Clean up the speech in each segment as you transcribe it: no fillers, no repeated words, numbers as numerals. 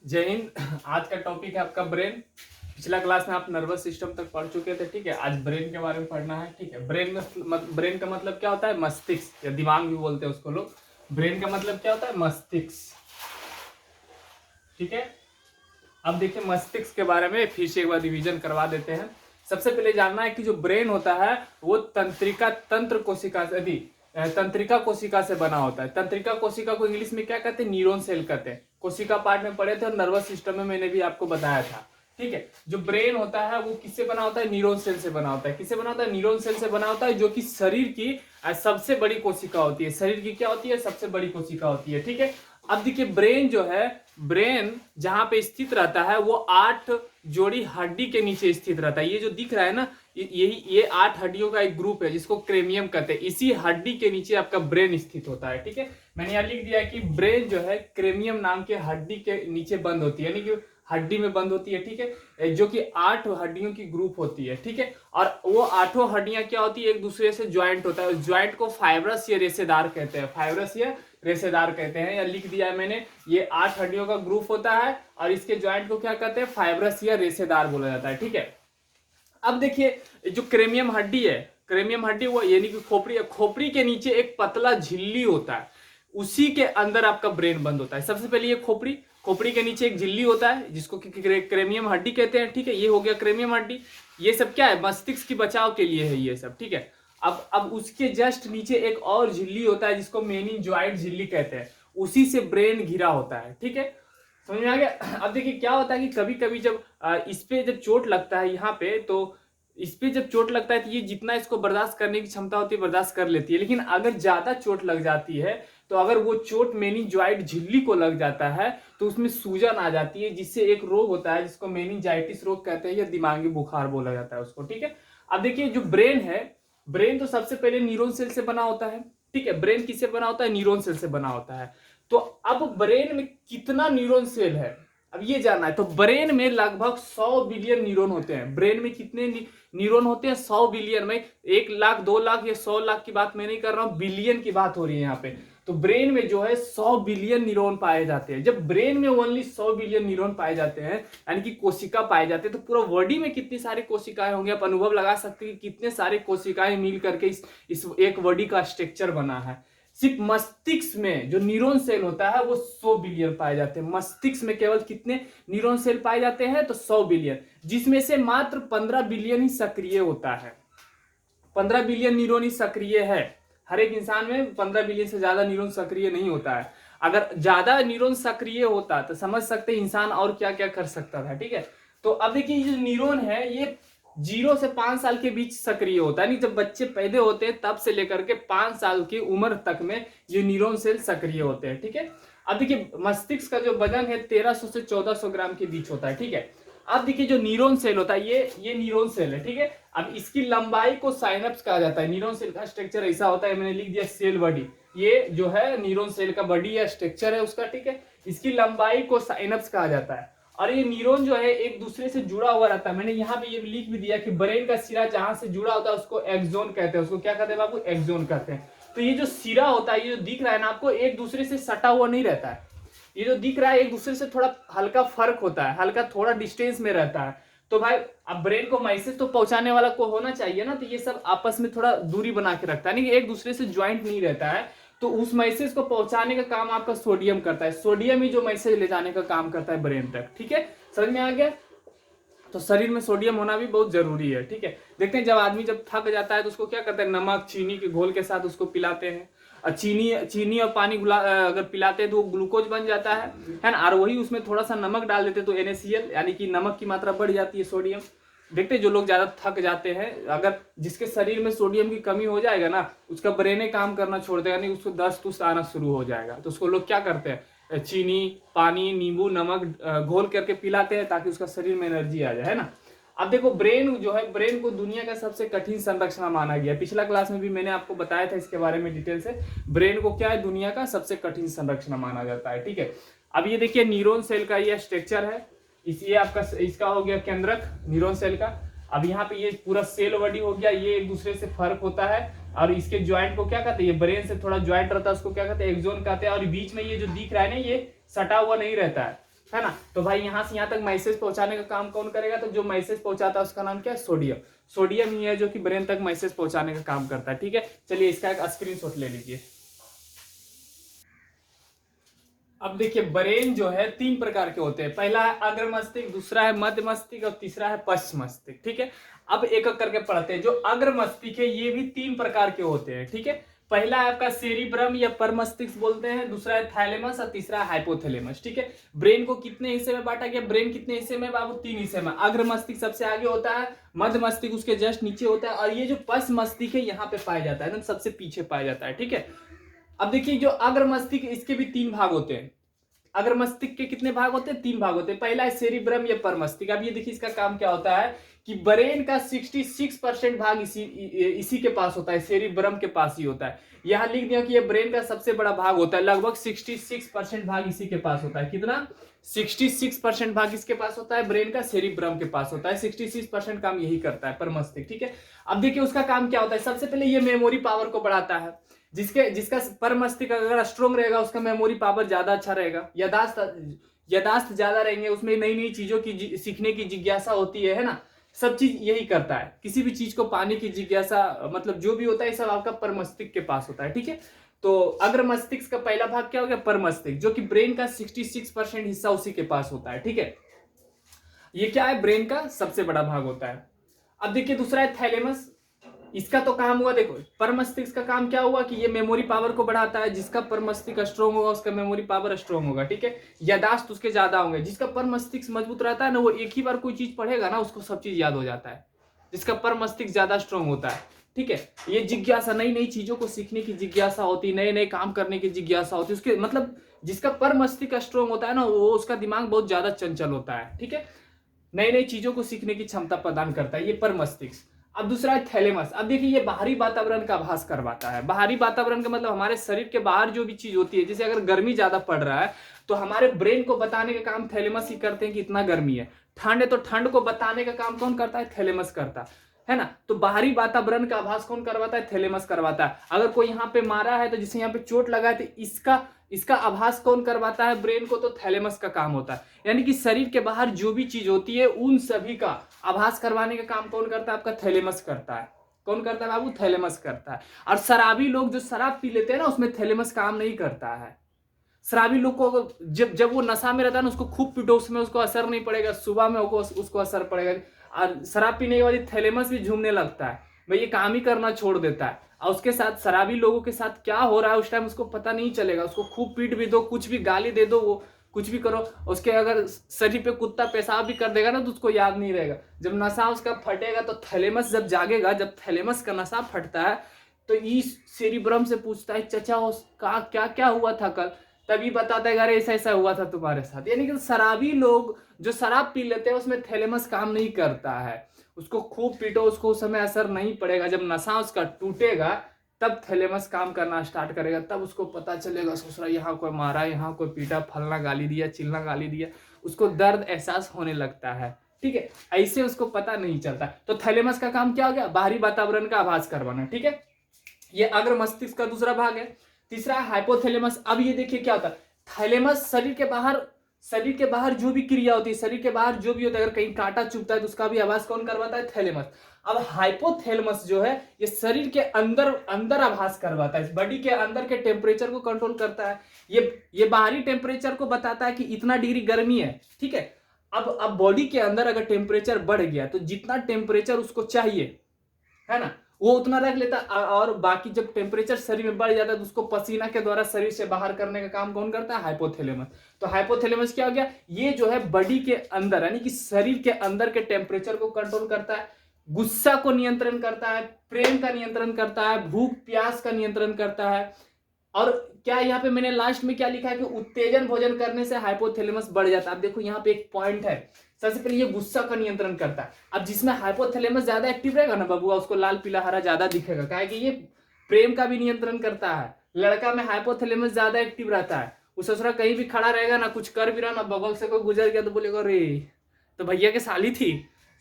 जय हिंद। आज का टॉपिक है आपका ब्रेन। पिछला क्लास में आप नर्वस सिस्टम तक पढ़ चुके थे, ठीक है। आज ब्रेन के बारे में पढ़ना है, ठीक है। ब्रेन का मतलब क्या होता है? मस्तिष्क या दिमाग भी बोलते हैं उसको लोग। ब्रेन का मतलब क्या होता है? मस्तिष्क, ठीक है। अब देखिए मस्तिष्क के बारे में फिर से एक बार रिवीजन करवा देते हैं। सबसे पहले जानना है कि जो ब्रेन होता है वो तंत्र कोशिका से तंत्रिका कोशिका से बना होता है। तंत्रिका कोशिका को इंग्लिश में क्या कहते हैं? न्यूरॉन सेल कहते हैं। कोशिका पार्ट में पढ़े थे और नर्वस सिस्टम में मैंने भी आपको बताया था, ठीक है। जो ब्रेन होता है वो किससे बना होता है? न्यूरॉन सेल से बना होता है। किससे बना होता है? न्यूरॉन सेल से बना होता है, जो कि शरीर की सबसे बड़ी कोशिका होती है। शरीर की क्या होती है? सबसे बड़ी कोशिका होती है, ठीक है। अब देखिए ब्रेन जो है, ब्रेन जहां पे स्थित रहता है वो 8 जोड़ी हड्डी के नीचे स्थित रहता है। ये जो दिख रहा है ना, ये 8 हड्डियों का एक ग्रुप है जिसको क्रेनियम कहते हैं। इसी हड्डी के नीचे आपका ब्रेन स्थित होता है, ठीक है। मैंने यहाँ लिख दिया है कि ब्रेन जो है क्रेनियम नाम के हड्डी के नीचे बंद होती है, यानी कि हड्डी में बंद होती है, ठीक है, जो कि 8 हड्डियों की ग्रुप होती है, ठीक है। और वो 8 हड्डियां क्या होती है? एक दूसरे से ज्वाइंट होता है। ज्वाइंट को फाइब्रस या रेशेदार कहते हैं। फाइब्रस या रेशेदार कहते हैं, या लिख दिया है मैंने। ये 8 हड्डियों का ग्रुप होता है और इसके ज्वाइंट को क्या कहते हैं? फाइब्रस या रेशेदार बोला जाता है, ठीक है। अब देखिए जो क्रेनियम हड्डी है, क्रेनियम हड्डी वो यानी कि खोपड़ी है। खोपड़ी के नीचे एक पतला झिल्ली होता है, उसी के अंदर आपका ब्रेन बंद होता है। सबसे पहले ये खोपड़ी, खोपड़ी के नीचे एक झिल्ली होता है जिसको क्रेनियम हड्डी कहते हैं, ठीक है। ये हो गया क्रेनियम हड्डी। ये सब क्या है? मस्तिष्क की बचाव के लिए है ये सब, ठीक है। अब उसके जस्ट नीचे एक और झिल्ली होता है जिसको मेनिंजॉइड झिल्ली कहते हैं, उसी से ब्रेन घिरा होता है, ठीक है। समझ में आ गया? अब देखिए क्या होता है कि कभी कभी जब इस पे जब चोट लगता है यहाँ पे, तो इस पे जब चोट लगता है तो ये जितना इसको बर्दाश्त करने की क्षमता होती है बर्दाश्त कर लेती है। लेकिन अगर ज्यादा चोट लग जाती है, तो अगर वो चोट मेनिंजॉइड झिल्ली को लग जाता है तो उसमें सूजन आ जाती है, जिससे एक रोग होता है जिसको मेनिंजाइटिस रोग कहते हैं, या दिमागी बुखार बोला जाता है उसको, ठीक है। अब देखिए जो ब्रेन है, ब्रेन तो सबसे पहले न्यूरॉन सेल से बना होता है, ठीक है। ब्रेन किससे बना होता है? न्यूरॉन सेल से बना होता है। तो अब ब्रेन में कितना न्यूरॉन सेल है, अब ये जानना है। तो ब्रेन में लगभग 100 बिलियन न्यूरॉन होते हैं। ब्रेन में कितने न्यूरॉन होते हैं? 100 बिलियन में। 1 लाख 2 लाख या 100 लाख की बात मैं नहीं कर रहा हूं, बिलियन की बात हो रही है यहाँ पे। तो ब्रेन में जो है 100 बिलियन न्यूरॉन पाए जाते हैं। जब ब्रेन में ओनली 100 बिलियन न्यूरॉन पाए जाते हैं, यानी कि कोशिका पाए जाते हैं, तो पूरा बॉडी में कितनी सारी कोशिकाएं होंगी? आप अनुभव लगा सकते हैं कि कितने सारे कोशिकाएं मिल करके इस एक बॉडी का स्ट्रक्चर बना है। सिर्फ मस्तिष्क में जो न्यूरॉन सेल होता है वो 100 बिलियन पाए जाते हैं। मस्तिष्क में केवल कितने न्यूरॉन सेल पाए जाते हैं? तो 100 बिलियन, जिसमें से मात्र 15 बिलियन ही सक्रिय होता है। 15 बिलियन न्यूरॉन ही सक्रिय है। हर एक इंसान में 15 बिलियन से ज्यादा न्यूरॉन सक्रिय नहीं होता है। अगर ज्यादा न्यूरॉन सक्रिय होता तो समझ सकते इंसान और क्या क्या कर सकता था, ठीक है। तो अब देखिए ये जो न्यूरॉन है ये 0 से 5 साल के बीच सक्रिय होता है। नहीं, जब बच्चे पैदा होते हैं तब से लेकर के 5 साल की उम्र तक में ये न्यूरॉन सेल सक्रिय होते हैं, ठीक है। अब देखिए मस्तिष्क का जो वजन है 1300 से 1400 ग्राम के बीच होता है, ठीक है। अब देखिए जो न्यूरॉन सेल होता है ये न्यूरॉन सेल है, ठीक है। अब इसकी लंबाई को साइनप्स कहा जाता है। न्यूरॉन सेल का स्ट्रक्चर ऐसा होता है, मैंने लिख दिया सेल बॉडी। ये जो है न्यूरॉन सेल का बॉडी या स्ट्रक्चर है उसका, ठीक है। इसकी लंबाई को साइनप्स कहा जाता है। और ये न्यूरॉन जो है एक दूसरे से जुड़ा हुआ रहता है। मैंने यहाँ पे ये लिख भी दिया कि ब्रेन का सिरा जहां से जुड़ा होता है उसको एक्सोन कहते हैं। उसको क्या कहते हैं बाबू? एक्सोन कहते हैं। तो ये जो सिरा होता है, ये जो दिख रहा है ना आपको, एक दूसरे से सटा हुआ नहीं रहता है। ये जो दिख रहा है एक दूसरे से थोड़ा हल्का फर्क होता है, हल्का थोड़ा डिस्टेंस में रहता है। तो भाई अब ब्रेन को मैसेज तो पहुंचाने वाला को होना चाहिए ना, तो ये सब आपस में थोड़ा दूरी बना के रखता है, नहीं एक दूसरे से ज्वाइंट नहीं रहता है। तो उस मैसेज को पहुंचाने का काम आपका सोडियम करता है। सोडियम ही जो मैसेज ले जाने का काम करता है ब्रेन तक, ठीक है। समझ में आ गया? तो शरीर में सोडियम होना भी बहुत जरूरी है, ठीक है। देखते हैं जब आदमी जब थक जाता है तो उसको क्या करते हैं? नमक चीनी के घोल के साथ उसको पिलाते हैं। चीनी और पानी अगर पिलाते हैं तो वो ग्लूकोज बन जाता है ना। और वही उसमें थोड़ा सा नमक डाल देते तो NaCl यानी कि नमक की मात्रा बढ़ जाती है, सोडियम। देखते हैं जो लोग ज्यादा थक जाते हैं, अगर जिसके शरीर में सोडियम की कमी हो जाएगा ना, उसका ब्रेन काम करना छोड़ देगा, नहीं उसको दस्त तुस्त आना शुरू हो जाएगा। तो उसको लोग क्या करते हैं? चीनी पानी नींबू नमक घोल करके पिलाते हैं ताकि उसका शरीर में एनर्जी आ जाए, है ना। अब देखो ब्रेन जो है, ब्रेन को दुनिया का सबसे कठिन संरचना माना गया। पिछला क्लास में भी मैंने आपको बताया था इसके बारे में डिटेल से। ब्रेन को क्या है? दुनिया का सबसे कठिन संरचना माना जाता है, ठीक है। अब ये देखिए न्यूरॉन सेल का ये स्ट्रक्चर है। ये आपका इसका हो गया केंद्रक न्यूरॉन सेल का। अब यहाँ पे ये पूरा सेल बॉडी हो गया, ये एक दूसरे से फर्क होता है। और इसके ज्वाइंट को क्या कहते हैं? ये ब्रेन से थोड़ा ज्वाइंट रहता है, उसको क्या कहते हैं? एक्सोन कहते हैं। और बीच में ये जो दिख रहा है ना, ये सटा हुआ नहीं रहता है, है ना। तो भाई यहाँ से यहाँ तक मैसेज पहुंचाने का काम कौन करेगा, तो जो मैसेज पहुंचाता है उसका नाम क्या है, सोडियम। सोडियम ही है जो कि ब्रेन तक मैसेज पहुंचाने का काम करता है। ठीक है, चलिए इसका एक स्क्रीनशॉट ले लीजिए। अब देखिए ब्रेन जो है 3 प्रकार के होते हैं, पहला है अग्र मस्तिष्क, दूसरा है मध्य मस्तिष्क और तीसरा है पश्च मस्तिष्क। ठीक है, अब एक एक करके पढ़ते हैं। जो अग्र मस्तिष्क है ये भी 3 प्रकार के होते हैं। ठीक है, पहला है आपका सेरिब्रम या परमस्तिष्क बोलते हैं, दूसरा है थैलेमस और तीसरा है हाइपोथैलेमस। ठीक है, ब्रेन को कितने हिस्से में बांटा गया, ब्रेन कितने हिस्से में बाबू, 3 हिस्से में। अग्र मस्तिष्क सबसे आगे होता है, मध्य मस्तिष्क उसके जस्ट नीचे होता है, और ये जो पश्च मस्तिष्क है यहाँ पे पाया जाता है ना, सबसे पीछे पाया जाता है। ठीक है, अब देखिए जो अग्र मस्तिष्क इसके भी 3 भाग होते हैं। अग्र मस्तिष्क के कितने भाग होते हैं, 3 भाग होते हैं। पहला है सेरिब्रम या परमस्तिष्क। अब ये देखिए इसका काम क्या होता है कि ब्रेन का 66% भाग इसी के पास होता है, सेरिब्रम के पास ही होता है। यहां लिख दिया कि ये ब्रेन का सबसे बड़ा भाग होता है, लगभग 66% भाग इसी के पास होता है। कितना, 66% भाग इसके पास होता है, ब्रेन का सेरिब्रम के पास होता है। 66% काम यही करता है परमस्तिष्क। ठीक है, अब देखिए उसका काम क्या होता है। सबसे पहले ये मेमोरी पावर को बढ़ाता है, जिसका परमस्तिष्क अगर स्ट्रोंग रहेगा उसका मेमोरी पावर ज्यादा अच्छा रहेगा, यादाश्त ज्यादा रहेंगे, उसमें नई नई चीजों की सीखने की जिज्ञासा होती है ना, सब चीज यही करता है। किसी भी चीज को पाने की जिज्ञासा, मतलब जो भी होता है सब आपका परमस्तिष्क के पास होता है। ठीक है, तो अग्र मस्तिष्क का पहला भाग क्या हो गया, परमस्तिष्क, जो कि ब्रेन का 66% हिस्सा उसी के पास होता है। ठीक है, ये क्या है, ब्रेन का सबसे बड़ा भाग होता है। अब देखिए दूसरा है थैलेमस। इसका तो काम हुआ, देखो परमस्तिष्क का काम क्या हुआ कि ये मेमोरी पावर को बढ़ाता है। जिसका परमस्तिष्क स्ट्रोंग होगा उसका मेमोरी पावर स्ट्रोंग होगा। ठीक है, यादाश्त उसके ज्यादा होंगे। जिसका परमस्तिष्क मजबूत रहता है ना, वो एक ही बार कोई चीज पढ़ेगा ना उसको सब चीज याद हो जाता है, जिसका परमस्तिष्क ज्यादा स्ट्रोंग होता है। ठीक है, ये जिज्ञासा, नई नई चीजों को सीखने की जिज्ञासा होती है, नए नए काम करने की जिज्ञासा होती है उसके, मतलब जिसका परमस्तिष्क स्ट्रोंग होता है ना, वो उसका दिमाग बहुत ज्यादा चंचल होता है। ठीक है, नई नई चीजों को सीखने की क्षमता प्रदान करता है ये परमस्तिष्क। अब दूसरा है थैलेमस। अब देखिए ये बाहरी वातावरण का आभास करवाता है। बाहरी वातावरण का मतलब हमारे शरीर के बाहर जो भी चीज होती है, जैसे अगर गर्मी ज्यादा पड़ रहा है तो हमारे ब्रेन को बताने का काम थैलेमस ही करते हैं कि इतना गर्मी है। ठंड है तो ठंड को बताने का काम कौन करता है, थैलेमस करता है ना। तो बाहरी वातावरण का आभास कौन करवाता है, थैलेमस करवाता है। अगर कोई यहाँ पे मारा है तो जिसे यहाँ पे चोट लगा है तो इसका आभास कौन करवाता है ब्रेन को, तो थैलेमस का काम होता है। यानी कि शरीर के बाहर जो भी चीज होती है उन सभी का आभास करवाने का काम कौन करता है, आपका थैलेमस करता है। कौन करता है बाबू, थैलेमस करता है। और शराबी लोग जो शराब पी लेते हैं ना उसमें थैलेमस काम नहीं करता है। शराबी लोग को जब वो नशा में रहता है ना, उसको खूब पीटो उसमें उसको असर नहीं पड़ेगा, सुबह में उसको असर पड़ेगा। और शराब पीने के बाद थैलेमस भी झूमने लगता है, भाई ये काम ही करना छोड़ देता है। और उसके साथ शराबी लोगों के साथ क्या हो रहा है उस टाइम उसको पता नहीं चलेगा। उसको खूब पीट भी दो, कुछ भी गाली दे दो, वो कुछ भी करो, उसके अगर शरीर पे कुत्ता पेशाब भी कर देगा ना तो उसको याद नहीं रहेगा। जब नशा उसका फटेगा तो थैलेमस जब जागेगा, जब थैलेमस का नशा फटता है तो इस सेरिब्रम से पूछता है चचा उसका क्या क्या हुआ था कल, तभी बताता है अरे ऐसा ऐसा हुआ था तुम्हारे साथ। यानी कि शराबी लोग जो शराब पी लेते हैं उसमें थैलेमस काम नहीं करता है। उसको खूब पीटो, उसको उस समय असर नहीं पड़ेगा। जब नशा उसका टूटेगा तब थैलेमस काम करना स्टार्ट करेगा, तब उसको पता चलेगा ससुरा यहाँ कोई मारा, यहाँ कोई पीटा, फलना गाली दिया, चिल्ला गाली दिया, उसको दर्द एहसास होने लगता है। ठीक है, ऐसे उसको पता नहीं चलता। तो थैलेमस का काम क्या हो गया, बाहरी वातावरण का आभास करवाना। ठीक है, ये अग्र मस्तिष्क का दूसरा भाग है। तीसरा है हाइपोथैलेमस। अब ये देखिए क्या होता है, थैलेमस शरीर के बाहर जो भी क्रिया होती है, शरीर के बाहर जो भी होता है, अगर कहीं कांटा चुभता है तो उसका भी आभास कौन करवाता है, थैलेमस। अब हाइपोथैलेमस जो है ये शरीर के अंदर आभास करवाता है, बॉडी के अंदर के टेम्परेचर को कंट्रोल करता है। ये बाहरी टेम्परेचर को बताता है कि इतना डिग्री गर्मी है। ठीक है, अब बॉडी के अंदर अगर टेम्परेचर बढ़ गया तो जितना टेम्परेचर उसको चाहिए है ना वो उतना रख लेता। और बाकी जब टेम्परेचर शरीर में बढ़ जाता है तो उसको पसीना के द्वारा शरीर से बाहर करने का काम कौन करता है, हाइपोथैलेमस। तो हाइपोथैलेमस क्या हो गया, ये जो है बॉडी के अंदर यानी कि शरीर के अंदर के टेम्परेचर को कंट्रोल करता है, गुस्सा को नियंत्रण करता है, प्रेम का नियंत्रण करता है, भूख प्यास का नियंत्रण करता है। और क्या यहाँ पे मैंने लास्ट में क्या लिखा है कि उत्तेजन भोजन करने से हाइपोथैलेमस बढ़ जाता है। अब देखो यहाँ पे एक पॉइंट है, सबसे पहले ये गुस्सा का नियंत्रण करता है। अब जिसमें हाइपोथैलेमस ज्यादा एक्टिव रहेगा ना बबुआ, उसको लाल पीला हरा ज्यादा दिखेगा, क्या है कि ये प्रेम का भी नियंत्रण करता है। लड़का में हाइपोथैलेमस ज्यादा एक्टिव रहता है, वो ससुरा कहीं भी खड़ा रहेगा ना, कुछ कर भी रहा ना, बगल से कोई गुजर गया तो बोलेगा रे तो भैया की साली थी,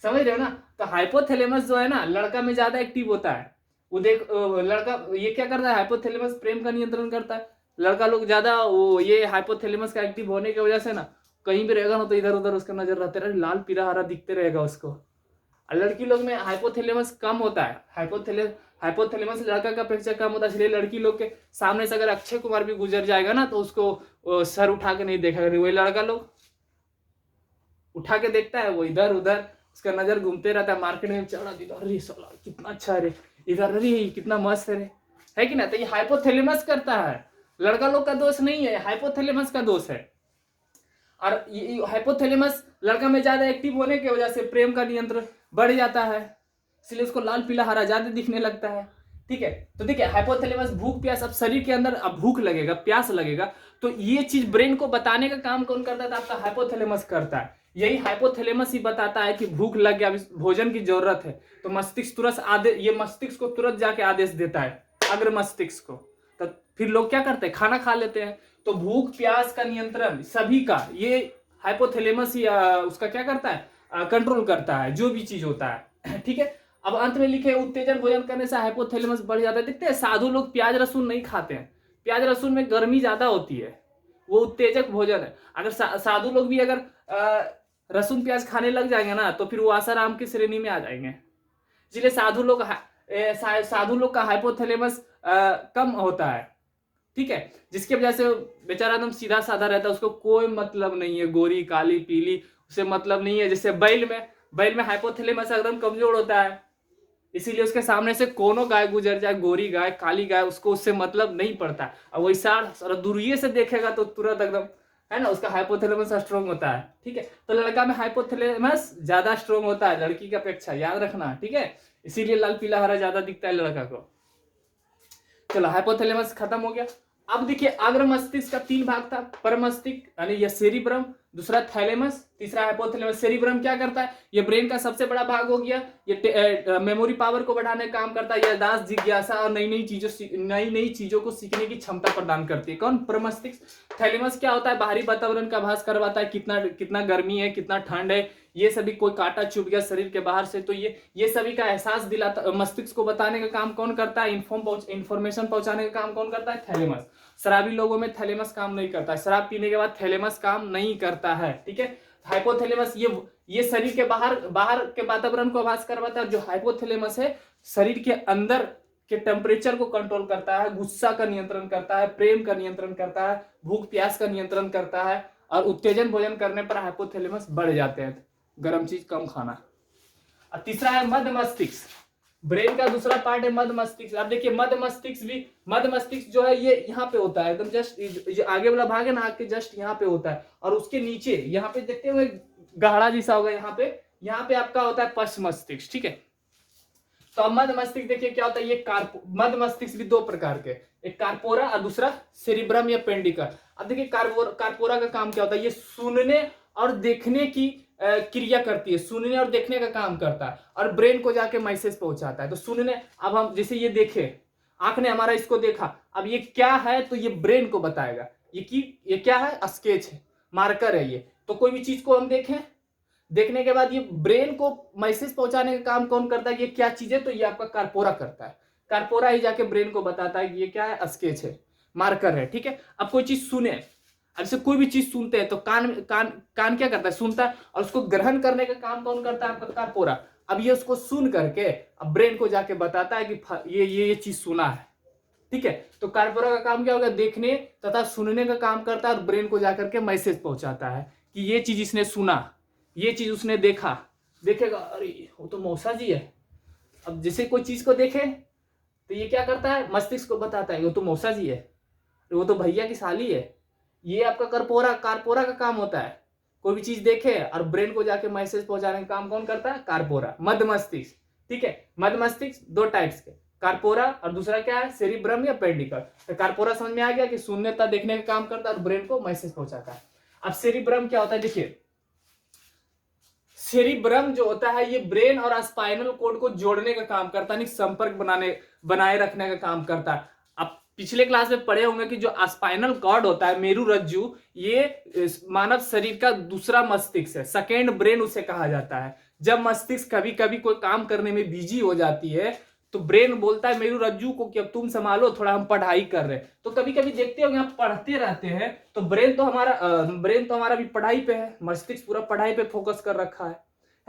समझ रहे हो ना। तो हाइपोथैलेमस जो है ना लड़का में ज्यादा एक्टिव होता है। वो देख लड़का ये क्या करता है, हाइपोथैलेमस प्रेम का नियंत्रण करता है। लड़का लोग ज्यादा वो ये हाइपोथैलेमस का एक्टिव होने की वजह से ना कहीं भी रहेगा ना तो इधर उधर उसका नजर रहते रहे, लाल पीला हरा दिखते रहेगा उसको। और लड़की लोग में हाइपोथैलेमस कम होता है, हाइपोथैलेमस लड़का का अपेक्षा कम होता है, इसलिए लड़की लोग के सामने से अगर अक्षय कुमार भी गुजर जाएगा ना तो उसको सर उठा के नहीं देखा करेगी। वही लड़का लोग उठा के देखता है, वो इधर उधर उसका नजर घूमते रहता है, मार्केट में चढ़ा दिखा, अरे साला कितना अच्छा है रे, इधर अरे कितना मस्त है कि ना। तो ये हाइपोथैलेमस करता है, लड़का लोग का दोष नहीं है, हाइपोथैलेमस का दोष है। और ये हाइपोथैलेमस लड़का में ज्यादा एक्टिव होने की वजह से प्रेम का नियंत्रण बढ़ जाता है, इसलिए उसको लाल पीला हरा ज्यादा दिखने लगता है। ठीक है, तो देखिए हाइपोथैलेमस भूख प्यास, अब शरीर के अंदर अब भूख लगेगा प्यास लगेगा तो ये चीज ब्रेन को बताने का काम कौन करता है? तो आपका हाइपोथैलेमस करता है। यही हाइपोथैलेमस ही बताता है कि भूख लग गया, भोजन की जरूरत है, तो मस्तिष्क तुरंत ये मस्तिष्क को तुरंत जाके आदेश देता है, अग्र मस्तिष्क को। तो फिर लोग क्या करते हैं? खाना खा लेते हैं। तो भूख प्यास का नियंत्रण सभी का ये हाइपोथैलेमस ही उसका क्या करता है? कंट्रोल करता है, जो भी चीज होता है। ठीक है, अब अंत में लिखे उत्तेजन भोजन करने से हाइपोथैलेमस बढ़ जाता है। देखते हैं साधु लोग प्याज लहसुन नहीं खाते हैं, प्याज लहसुन में गर्मी ज्यादा होती है, वो उत्तेजक भोजन है। अगर साधु लोग भी अगर लहसुन प्याज खाने लग जाएंगे ना तो फिर वो आसाराम की श्रेणी में आ जाएंगे। इसलिए साधु लोग का हाइपोथैलेमस कम होता है। ठीक है, जिसकी वजह से बेचारा एकदम सीधा साधा रहता है, उसको कोई मतलब नहीं है गोरी काली पीली, उसे मतलब नहीं है। जैसे बैल में हाइपोथैलेमस एकदम कमजोर होता है, इसीलिए उसके सामने से कोनो गाय गुजर जाए, गोरी गाय काली गाय, उसको उससे मतलब नहीं पड़ता। और वैसा दूरिये से देखेगा तो तुरंत एकदम है ना, उसका हाइपोथैलेमस स्ट्रॉन्ग होता है। ठीक है, तो लड़का में हाइपोथैलेमस ज्यादा स्ट्रॉन्ग होता है लड़की की अपेक्षा, याद रखना। ठीक है, इसीलिए लाल पीला हरा ज्यादा दिखता है लड़का को। चलो हाइपोथैलेमस खत्म हो गया। अब देखिए अग्र मस्तिष्क का 3 भाग था, परमस्तिष्क यानी ये सेरिब्रम, दूसरा थैलेमस, तीसरा हाइपोथैलेमस। सेरिब्रम क्या करता है? ये ब्रेन का सबसे बड़ा भाग हो गया, ये मेमोरी पावर को बढ़ाने का काम करता है, याददाश्त जिज्ञासा और नई नई चीजों को सीखने की क्षमता प्रदान करती है। कौन? परमस्तिष्क। थैलेमस क्या होता है? बाहरी वातावरण का आभास करवाता है, कितना गर्मी है, कितना ठंड है, ये सभी, कोई कांटा चुभ गया शरीर के बाहर से तो ये सभी का एहसास दिलाता, मस्तिष्क को बताने का काम कौन करता है? इंफॉर्मेशन पहुंचाने का काम कौन करता है? थैलेमस। शराबी लोगों में थैलेमस काम नहीं करता है, शराब पीने के बाद थैलेमस काम नहीं करता है। ठीक है, हाइपोथैलेमस ये शरीर के बाहर के वातावरण को आभास करवाता है। जो हाइपोथैलेमस है शरीर के अंदर के टेम्परेचर को कंट्रोल करता है, गुस्सा का नियंत्रण करता है, प्रेम का नियंत्रण करता है, भूख प्यास का नियंत्रण करता है। और उत्तेजन भोजन करने पर हाइपोथैलेमस बढ़ जाते हैं, गर्म चीज कम खाना। और तीसरा है मध्य मस्तिष्क, ब्रेन का दूसरा पार्ट है मध्य मस्तिष्क। आप देखिए मध्य मस्तिष्क जो है ये यहाँ पे होता है, एकदम जस्ट आगे वाला भाग है ना, आगे जस्ट यहाँ पे होता है। और उसके नीचे यहाँ पे देखते हुए गाढ़ा जैसा होगा, यहाँ पे आपका होता है पश्च मस्तिष्क। ठीक है, तो अब मध्य मस्तिष्क देखिए क्या होता है। ये मध्य मस्तिष्क भी 2 प्रकार के, एक कार्पोरा और दूसरा सेरिब्रम या पेंडिकल। अब देखिए कार्पोरा का काम क्या होता है? ये सुनने और देखने की क्रिया करती है, सुनने और देखने का काम करता है और ब्रेन को जाके मैसेज पहुंचाता है। तो सुनने, अब हम जैसे ये देखे, आंख ने हमारा इसको देखा, अब ये क्या है तो ये ब्रेन को बताएगा ये क्या है? स्केच है, मार्कर है ये। तो कोई भी चीज को हम देखें, देखने के बाद ये ब्रेन को मैसेज पहुंचाने का काम कौन करता है? ये क्या चीज है? तो ये आपका कार्पोरा करता है। कार्पोरा ही जाके ब्रेन को बताता है कि ये क्या है? स्केच है, मार्कर है। ठीक है, अब कोई चीज सुने, ऐसे कोई भी चीज सुनते हैं तो कान क्या करता है? सुनता है, और उसको ग्रहण करने का काम कौन करता है? आपका कार्पोरा। अब ये उसको सुन करके अब ब्रेन को जाके बताता है कि ये चीज सुना है। ठीक है, तो कार्पोरा का काम क्या होगा? देखने तथा सुनने का काम करता है और ब्रेन को जाकर के मैसेज पहुंचाता है कि ये चीज इसने सुना, ये चीज उसने देखेगा, अरे वो तो मौसा जी है। अब जैसे कोई चीज को देखे तो ये क्या करता है? मस्तिष्क को बताता है वो तो मौसा जी है, वो तो भैया की साली है। ये आपका कार्पोरा का काम होता है। कोई भी चीज देखे और ब्रेन को जाके मैसेज पहुंचाने का काम कौन करता है? कार्पोरा। मध्य मस्तिष्क। ठीक है, मध्य मस्तिष्क 2 टाइप्स के, कार्पोरा और दूसरा क्या है? सेरिब्रम या पेंडिकल। तो कार्पोरा समझ में आ गया कि सुनने तथा देखने का काम करता है और ब्रेन को मैसेज पहुंचाता है। अब सेरिब्रम क्या होता है? देखिए सेरिब्रम जो होता है ये ब्रेन और स्पाइनल कोड को जोड़ने का काम करता है, संपर्क बनाए रखने का काम करता है। अब पिछले क्लास में पढ़े होंगे कि जो स्पाइनल कॉर्ड होता है, मेरु रज्जु, ये मानव शरीर का दूसरा मस्तिष्क है, सेकेंड ब्रेन उसे कहा जाता है। जब मस्तिष्क कभी कभी कोई काम करने में बिजी हो जाती है तो ब्रेन बोलता है मेरू रज्जू को कि अब तुम संभालो, थोड़ा हम पढ़ाई कर रहे हैं। तो कभी कभी देखते हो आप पढ़ते रहते हैं तो ब्रेन तो हमारा भी पढ़ाई पे है, मस्तिष्क पूरा पढ़ाई पे फोकस कर रखा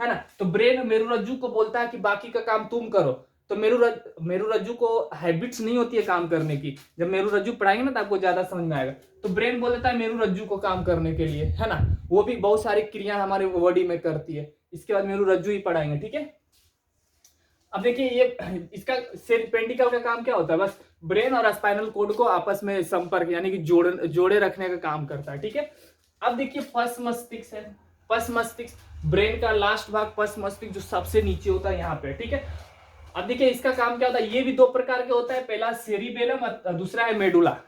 है ना। तो ब्रेन मेरू रज्जू को बोलता है कि बाकी का काम तुम करो। तो मेरू रज्जू को हैबिट्स नहीं होती है काम करने की। जब मेरू रज्जू पढ़ाएंगे ना तो आपको ज्यादा समझ में आएगा। तो ब्रेन बोल देता है मेरू रज्जू को काम करने के लिए, है ना। वो भी बहुत सारी क्रिया हमारे बॉडी में करती है। इसके बाद मेरू रज्जू ही पढ़ाएंगे, ठीक है। अब देखिए ये इसका सेरिपेंडिकल का काम क्या होता है, बस ब्रेन और स्पाइनल कोड को आपस में संपर्क यानी कि जोड़े रखने का काम करता है, ठीक है। अब देखिए पश्च मस्तिष्क है। पश्च मस्तिष्क ब्रेन का लास्ट भाग, पश्च मस्तिष्क जो सबसे नीचे होता है यहाँ पे, ठीक है। अब देखिए इसका काम क्या होता है, ये भी दो प्रकार के होता है, पहला सेरिबेलम और दूसरा है मेडुला।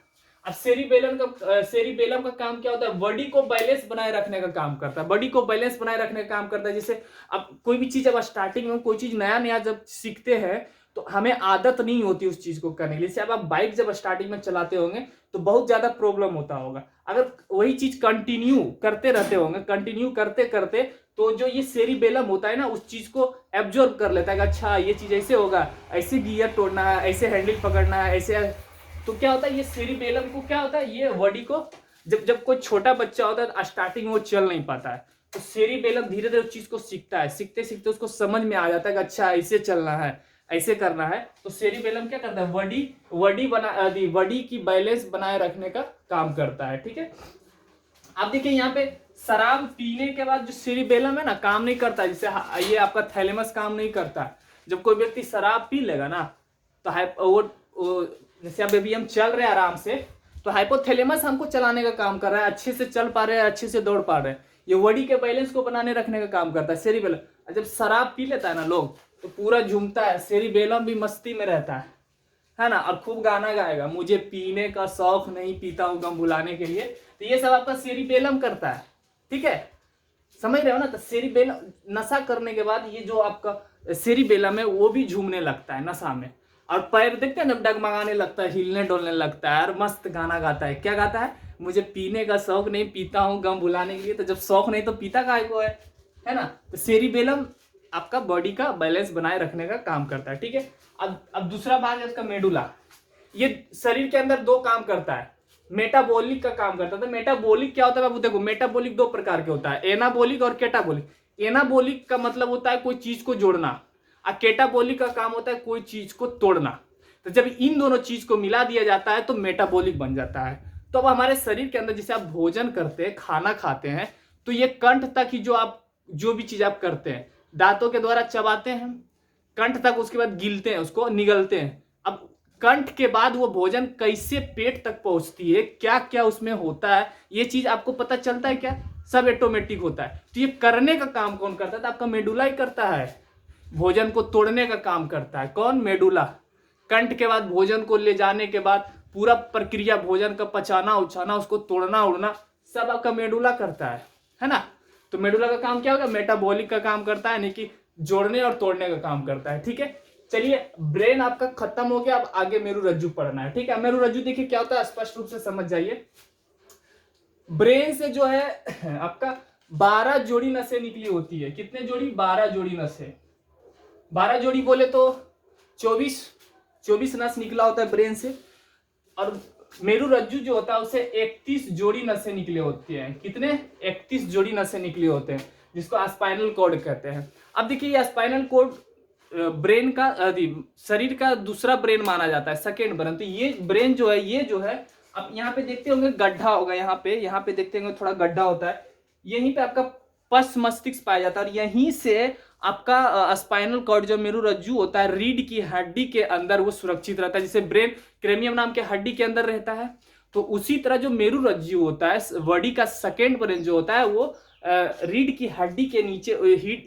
अब सेरिबेलम का काम क्या होता है, बॉडी को बैलेंस बनाए रखने का काम करता है। बॉडी को बैलेंस बनाए रखने का काम करता है। जैसे अब कोई भी चीज, अब स्टार्टिंग में कोई चीज नया जब सीखते हैं तो हमें आदत नहीं होती उस चीज को करने के लिए। जैसे अब आप बाइक जब स्टार्टिंग में चलाते होंगे तो बहुत ज्यादा प्रॉब्लम होता होगा। अगर वही चीज कंटिन्यू करते रहते होंगे, कंटिन्यू करते करते, तो जो ये सेरिबेलम होता है ना उस चीज को एब्जॉर्ब कर लेता है कि अच्छा ये चीज ऐसे होगा, ऐसे गियर तोड़ना है, ऐसे हैंडल पकड़ना है, ऐसे। तो क्या होता है ये सेरिबेलम को क्या होता है, ये बॉडी को जब कोई छोटा बच्चा होता है स्टार्टिंग में वो चल नहीं पाता है, तो सेरिबेलम धीरे धीरे उस चीज को सीखता है। सीखते सीखते उसको समझ में आ जाता है कि अच्छा ऐसे चलना है, ऐसे करना है। तो सेरिबेलम क्या करता है, बॉडी की बैलेंस बनाए रखने का काम करता है, ठीक है। आप देखिए यहाँ पे शराब पीने के बाद जो सेरिबेलम है ना काम नहीं करता, जैसे ये आपका थैलेमस काम नहीं करता। जब कोई व्यक्ति शराब पी लेगा ना तो वो जैसे अभी हम चल रहे हैं आराम से, तो हाइपोथैलेमस हमको चलाने का काम कर रहा है, अच्छे से चल पा रहे हैं, अच्छे से दौड़ पा रहे हैं। ये बॉडी के बैलेंस को बनाने रखने का काम करता है सेरिबेलम। जब शराब पी लेता है ना लोग तो पूरा झूमता है, सेरिबेलम भी मस्ती में रहता है ना, और खूब गाना गाएगा, मुझे पीने का शौक नहीं, पीता हूं गम भुलाने के लिए। तो ये सब आपका सेरिबेलम करता है, ठीक है, समझ रहे हो ना। तो सेरिबेलम नशा करने के बाद ये जो आपका सेरिबेलम है वो भी झूमने लगता है नशा में, और पैर देखते हैं जब डगमगाने लगता है, हिलने डोलने लगता है, और मस्त गाना गाता है। क्या गाता है, मुझे पीने का शौक नहीं, पीता हूँ गम भुलाने के लिए। तो जब शौक नहीं तो पीता काहे को है ना। तो सेरिबेलम आपका बॉडी का बैलेंस बनाए रखने का काम करता है, ठीक है। अब दूसरा भाग है इसका मेडुला। ये शरीर के अंदर दो काम करता है, मेटाबॉलिक का काम करता है। तो मेटाबॉलिक क्या होता है बाबू, देखो मेटाबॉलिक दो प्रकार के होता है, एनाबॉलिक और केटाबॉलिक। एनाबॉलिक का मतलब होता है कोई चीज को जोड़ना, और केटाबॉलिक का काम होता है कोई चीज को तोड़ना। तो जब इन दोनों चीज को मिला दिया जाता है तो मेटाबॉलिक बन जाता है। तो अब हमारे शरीर के अंदर जैसे आप भोजन करते हैं, खाना खाते हैं, तो ये कंठ तक ही जो भी चीज आप करते हैं, दांतों के द्वारा चबाते हैं कंठ तक, उसके बाद गिलते हैं, उसको निगलते हैं। अब कंठ के बाद वो भोजन कैसे पेट तक पहुंचती है, क्या क्या उसमें होता है, ये चीज आपको पता चलता है क्या, सब ऑटोमेटिक होता है। तो ये करने का काम कौन करता है, तो आपका मेडुला ही करता है। भोजन को तोड़ने का काम करता है कौन, मेडुला। कंठ के बाद भोजन को ले जाने के बाद पूरा प्रक्रिया, भोजन का पचाना उछाना, उसको तोड़ना उड़ना, सब आपका मेडुला करता है ना। तो मेडुला का काम क्या होगा, मेटाबॉलिक का काम करता है, यानी कि जोड़ने और तोड़ने का काम करता है, ठीक है। चलिए ब्रेन आपका खत्म हो गया, अब आगे मेरू रज्जू पढ़ना है, ठीक है। मेरू रज्जू देखिए क्या होता है, स्पष्ट रूप से समझ जाइए। ब्रेन से जो है आपका 12 जोड़ी नसें निकली होती है। कितने जोड़ी, 12 जोड़ी नसें। 12 जोड़ी बोले तो 24 नस निकला होता है ब्रेन से। और मेरू रज्जू जो होता है उसे 31 जोड़ी नसें निकले होती हैं। कितने, 31 जोड़ी नसें निकले होते हैं, जिसको स्पाइनल कॉर्ड कहते हैं। अब देखिए ये स्पाइनल कॉर्ड ब्रेन का शरीर का दूसरा ब्रेन माना जाता है, सेकेंड ब्रेन। तो ये ब्रेन जो है, ये जो है, अब यहाँ पे देखते होंगे गड्ढा होगा, यहाँ पे देखते होंगे थोड़ा गड्ढा होता है, यहीं पे आपका पश्च मस्तिष्क पाया जाता है। और यहीं से आपका स्पाइनल कॉर्ड जो मेरू रज्जू होता है, रीढ़ की हड्डी के अंदर वो सुरक्षित रहता है। जैसे ब्रेन क्रेनियम नाम के हड्डी के अंदर रहता है, तो उसी तरह जो मेरू रज्जू होता है, बॉडी का सेकेंड ब्रेन जो होता है, वो रीढ़ की हड्डी के नीचे,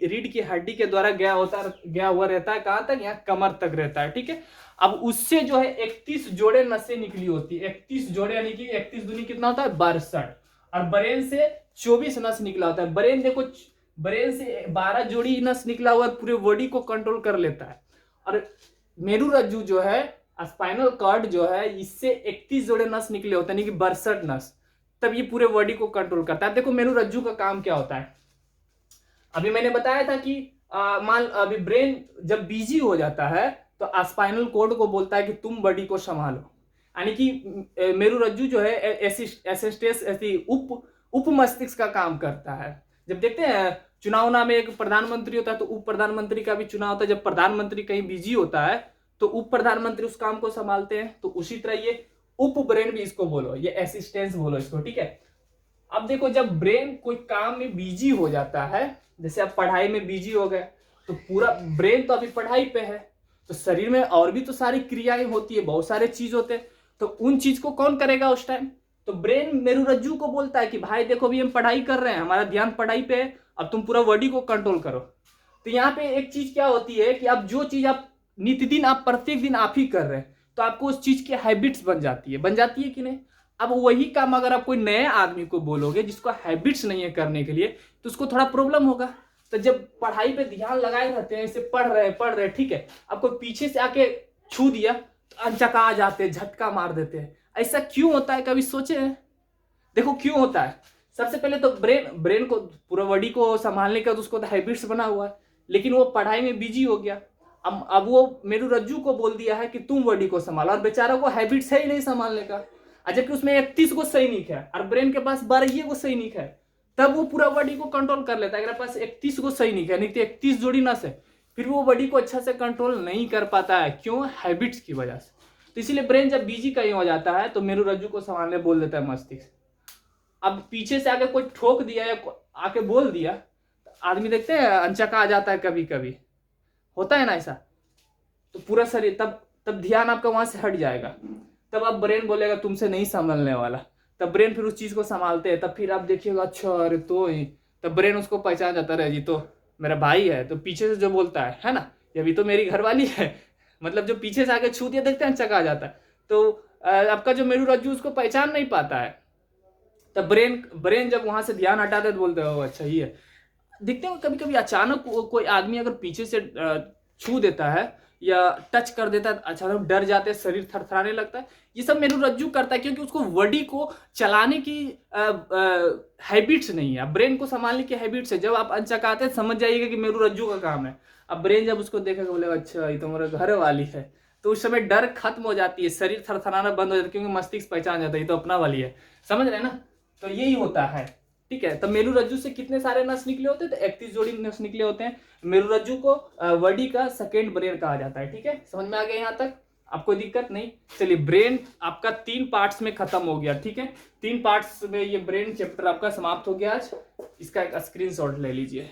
रीढ़ की हड्डी के द्वारा गया हुआ रहता है। कहां तक, यहाँ कमर तक रहता है, ठीक है। अब उससे जो है 31 जोड़े नसें निकली होती है। 31 जोड़े यानी कि 31 दूनी कितना होता है, 62। और ब्रेन से 24 नस निकला होता है। ब्रेन देखो, ब्रेन से 12 जोड़ी नस निकला हुआ पूरे बॉडी को कंट्रोल कर लेता है। और मेरू रज्जू जो है, स्पाइनल कॉर्ड जो है, इससे 31 जोड़े नस निकले होते हैं, यानी कि 62 नस, तब ये पूरे बॉडी को कंट्रोल करता है। देखो मेरू रज्जू का काम क्या होता है, अभी मैंने बताया था कि अभी ब्रेन जब बिजी हो जाता है तो स्पाइनल कॉर्ड को बोलता है कि तुम बॉडी को संभालो, यानी कि मेरुरज्जु जो है एसिस्टेस ऐसी उप मस्तिष्क का काम करता है। जब देखते हैं चुनाव में एक प्रधानमंत्री होता है तो उप प्रधानमंत्री का भी चुनाव होता है। जब प्रधानमंत्री कहीं बिजी होता है तो उप प्रधानमंत्री उस काम को संभालते हैं। तो उसी तरह ये उप ब्रेन भी इसको बोलो, ये असिस्टेंस बोलो इसको, ठीक है। अब देखो जब ब्रेन कोई काम में बिजी हो जाता है, जैसे आप पढ़ाई में बिजी हो गए तो पूरा ब्रेन तो अभी पढ़ाई पे है, तो शरीर में और भी तो सारी क्रियाएं होती है, बहुत सारे चीज होते हैं, तो उन चीज को कौन करेगा उस टाइम? तो ब्रेन मेरुरज्जु को बोलता है कि भाई देखो अभी हम पढ़ाई कर रहे हैं, हमारा ध्यान पढ़ाई पे है, अब तुम पूरा बॉडी को कंट्रोल करो। तो यहाँ पे एक चीज क्या होती है कि अब जो चीज आप नित्यदिन आप प्रत्येक दिन आप ही कर रहे हैं तो आपको उस चीज की हैबिट्स बन जाती है कि नहीं। अब वही काम अगर आप कोई नए आदमी को बोलोगे जिसको हैबिट्स नहीं है करने के लिए तो उसको थोड़ा प्रॉब्लम होगा। तो जब पढ़ाई पे ध्यान लगाए रहते हैं, इसे पढ़ रहे ठीक है, आपको पीछे से आके छू दिया तो अनचका आ जाते हैं, झटका मार देते हैं। ऐसा क्यों होता है, कभी सोचे हैं? देखो क्यों होता है। सबसे पहले तो ब्रेन को पूरा बॉडी को संभालने का तो उसको तो हैबिट्स बना हुआ है, लेकिन वो पढ़ाई में बिजी हो गया। अब वो मेरुरज्जु को बोल दिया है कि तुम बॉडी को संभालो, और बेचारा को हैबिट्स है ही नहीं संभालने का, जबकि उसमें 31 को सैनिक है और ब्रेन के पास 12 को सैनिक है, तब वो पूरा बॉडी को कंट्रोल कर लेता है। अगर पास 31 को सैनिक है, नहीं तो 31 जोड़ी नस है, फिर वो बॉडी को अच्छा से कंट्रोल नहीं कर पाता है। क्यों? हैबिट्स की वजह से। तो इसीलिए ब्रेन जब बिजी कहीं हो जाता है तो मेरुरज्जु को संभालने बोल देता है मस्तिष्क। अब पीछे से आके कोई ठोक दिया या आके बोल दिया तो आदमी देखते हैं अनचका आ जाता है, कभी कभी होता है ना ऐसा। तो पूरा शरीर तब ध्यान आपका वहां से हट जाएगा, तब अब ब्रेन बोलेगा तुमसे नहीं संभलने वाला, तब ब्रेन फिर उस चीज को संभालते हैं। तब फिर आप देखिएगा अच्छा अरे तो ही, तब ब्रेन उसको पहचान जाता है, जी तो मेरा भाई है। तो पीछे से जो बोलता है ना, ये भी तो मेरी घरवाली है, मतलब जो पीछे से आके छू दिया देखते हैं चका आ जाता है। तो आपका जो मेरुरज्जु उसको पहचान नहीं पाता है, तब ब्रेन जब वहां से ध्यान हटाते तो बोलते हो अच्छा ही है। दिखते हैं कभी कभी अचानक कोई आदमी अगर पीछे से छू देता है या टच कर देता है, अचानक डर जाते हैं, शरीर थरथराने लगता है। ये सब मेरुरज्जु करता है क्योंकि उसको बॉडी को चलाने की हैबिट्स नहीं है, ब्रेन को संभालने की हैबिट्स है। जब आप अनचकाते हैं समझ जाइएगा कि मेरुरज्जु का काम है। अब ब्रेन जब उसको देखेगा बोलेगा अच्छा ये तो मेरा घर वाली है, तो उस समय डर खत्म हो जाती है, शरीर थरथराना बंद हो जाता है, क्योंकि मस्तिष्क पहचान जाता है ये तो अपना वाली है। समझ रहे हैं ना? तो यही होता है, ठीक है। तब मेरुरज्जु से कितने सारे नस निकले होते हैं? तो 31 जोड़ी नस निकले होते हैं। मेरुरज्जु को बॉडी का सेकेंड ब्रेन कहा जाता है, ठीक है। समझ में आ गया यहाँ तक? आपको दिक्कत नहीं? चलिए, ब्रेन आपका 3 पार्ट्स में खत्म हो गया, ठीक है। 3 पार्ट्स में ये ब्रेन चैप्टर आपका समाप्त हो गया आज। इसका एक स्क्रीनशॉट ले लीजिए।